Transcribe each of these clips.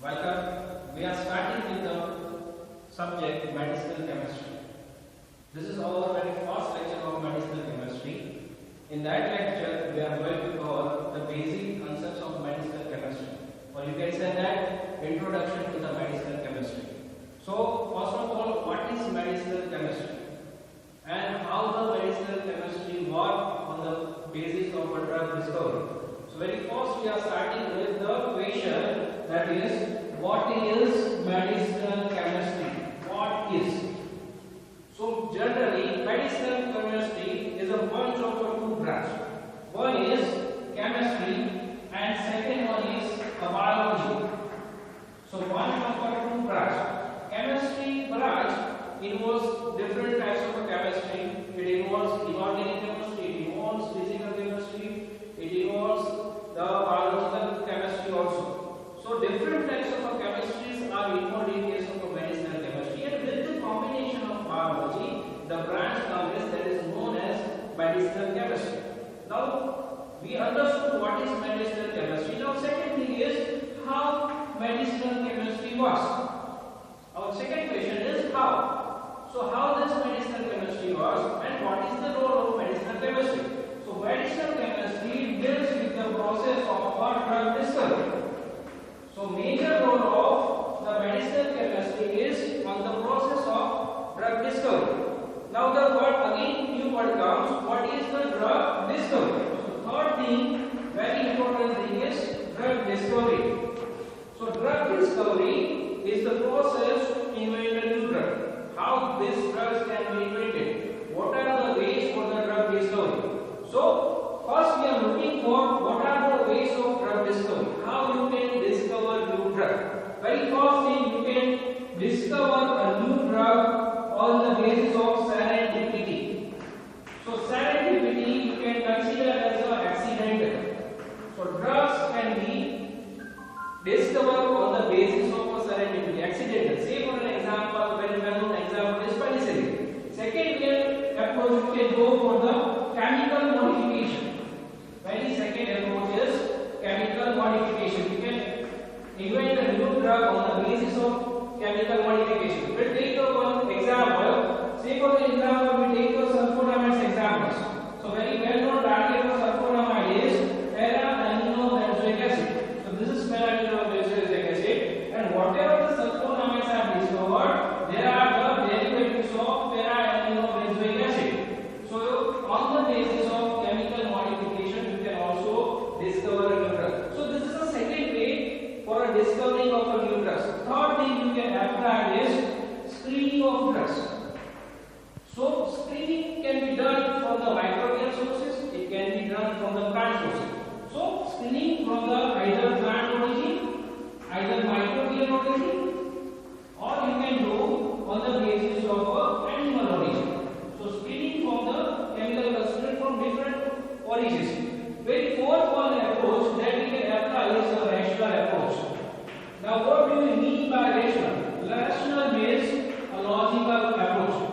Welcome. We are starting with the subject medicinal chemistry. This is our very first lecture of medicinal chemistry. In that lecture, we are going to cover the basic concepts of medicinal chemistry, or you can say that introduction to the medicinal chemistry. So, first of all, what is medicinal chemistry and how the medicinal chemistry work on the basis of a drug discovery? So, very first we are starting with the question, that is, what is medicinal chemistry? What is? So, generally, medicinal chemistry is a bunch of two branches. One is chemistry and second one is biology. So, bunch of two branches. Chemistry branch involves different types of chemistry. It involves inorganic chemistry, it involves physical chemistry, it involves the biological chemistry also. So different types of chemistries are involved in case of medicinal chemistry, and with the combination of biology, the branch comes that is known as medicinal chemistry. Now we understood what is medicinal chemistry. Now second thing is how medicinal chemistry works. Our second question is how. So how this medicinal chemistry works and what is the role of medicinal chemistry? So medicinal chemistry deals with the process of drug discovery. So major role of the medicinal chemistry is on the process of drug discovery. Now the word again new word comes. What is the drug discovery? So third thing, very important thing is drug discovery. So drug discovery is the process to invent a new drug. How these drugs can be invented? What are the ways for the drug discovery? So first we are looking for what are the ways of drug discovery. How you can discover new drug. Very first thing, you can discover a new drug on the basis of serendipity. So serendipity you can consider as an accidental. So drugs can be discovered on the basis of a serendipity, accidental. Say for an example, very well-known example is penicillin. Second approach you can go for the chemical modification. Very second approach is chemical modification. You can invent a new drug on the basis of chemical modification. We'll take one example. Say for the example, we take the sulfonamides examples. So very well-known target of sulfonamide is para-aminobenzoic acid. So this is para-aminobenzoic acid, and whatever the sulfonamides are discovered, there are the derivatives of para-aminobenzoic acid. So on the basis of chemical modification, you can also discover a new drug. So this is the second way for a discovering of a new drug. Third thing you can apply is screening of drugs. So screening can be done from the microbial sources, it can be done from the plant sources. So screening from the either plant origin, either microbial origin, or you can do on the basis of animal origin. So screening from the chemical constituent from different origins. Very fourth one approach that we can apply is a rational approach. Now what do we mean by rational? Rational means a logical approach.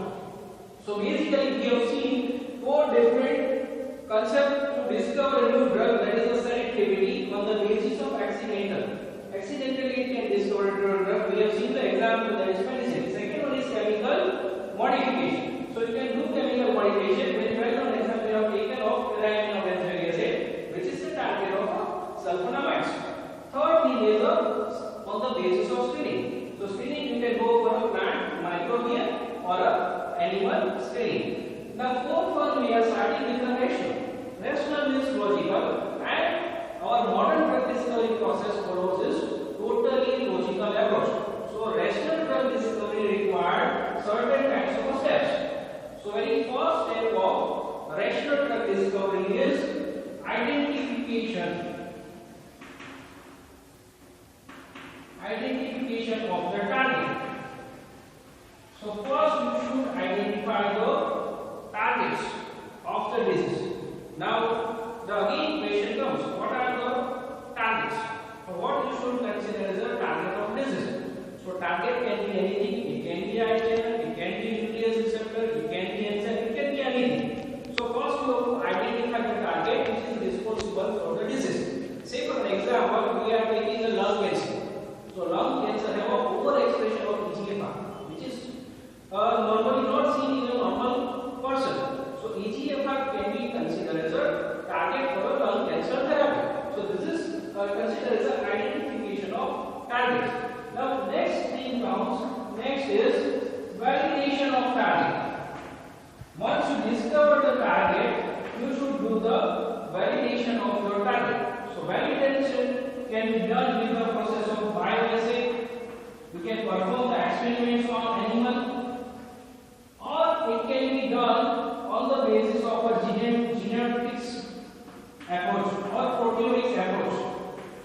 So basically we have seen four different concepts to discover a new drug, that is the selectivity on the basis of accidental. Accidentally it can discover a drug. We have seen the example, that is penicillin. Second one is chemical modification. So you can do chemical modification. Very well-known example we have taken of para-aminobenzoic acid, which is the target of sulfonamides. Third thing is on the basis of screening. So screening you can go for a plant, microbial, or a animal screening. Now fourth one we are starting with the rational. Rational means logical, and our modern drug discovery process follows is totally logical approach. So rational drug discovery required certain types of steps. So very first step of rational drug discovery is identification. Identification of the target. So first you should identify the targets of the disease. Now the again question comes, what are the targets? So what you should consider as a target of disease? So target can be anything. It can be ion channel, it can be nucleus receptor, it can be enzyme, it can be anything. So first you have to identify the target which is responsible for the disease. Say for an example, we are taking a lung cancer. So lung with the process of bioassay. You can perform the experiments on animal, or it can be done on the basis of a genetics approach or proteomics approach.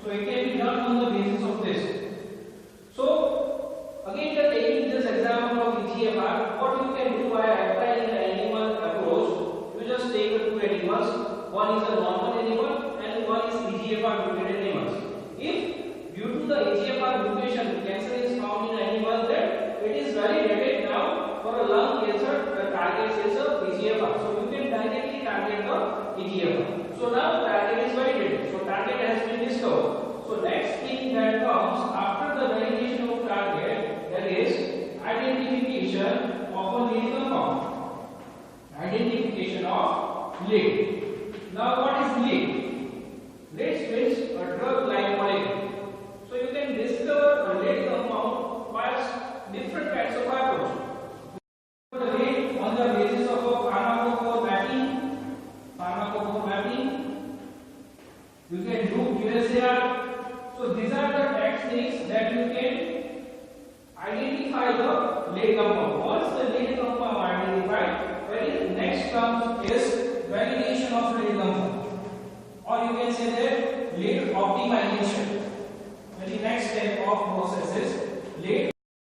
So it can be done on the basis of this. So again, just taking this example of EGFR, what you can do by applying the animal approach, you just take the two animals. One is a normal animal and one is EGFR mutated animals. If due to the EGFR mutation the cancer is found in animal, then it is validated now for a lung cancer. The target is a EGFR. So you can directly target the EGFR. So now target is validated. So target has been discovered. So next thing that comes after the validation of target, that is identification of a lead compound. Identification of lead. Now what is lead? Lead means a drug-like molecule. So you can discover a lead compound by different kinds of approach. The lead on the basis of a pharmacophore mapping. You can do QSAR. So these are the techniques that you can identify the lead compound. Once the lead compound identified, very next comes is validation of lead compound, or you can say that lead optimization. The next step of process is lead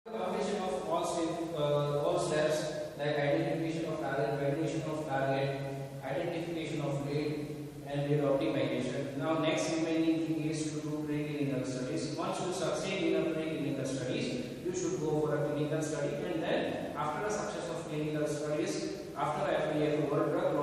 completion of all steps like identification of target, validation of target, identification of lead, and lead optimization. Now next remaining thing is to do preclinical studies. Once you succeed in a preclinical studies, you should go for a clinical study, and then after the success of clinical studies, after FDA approval, drug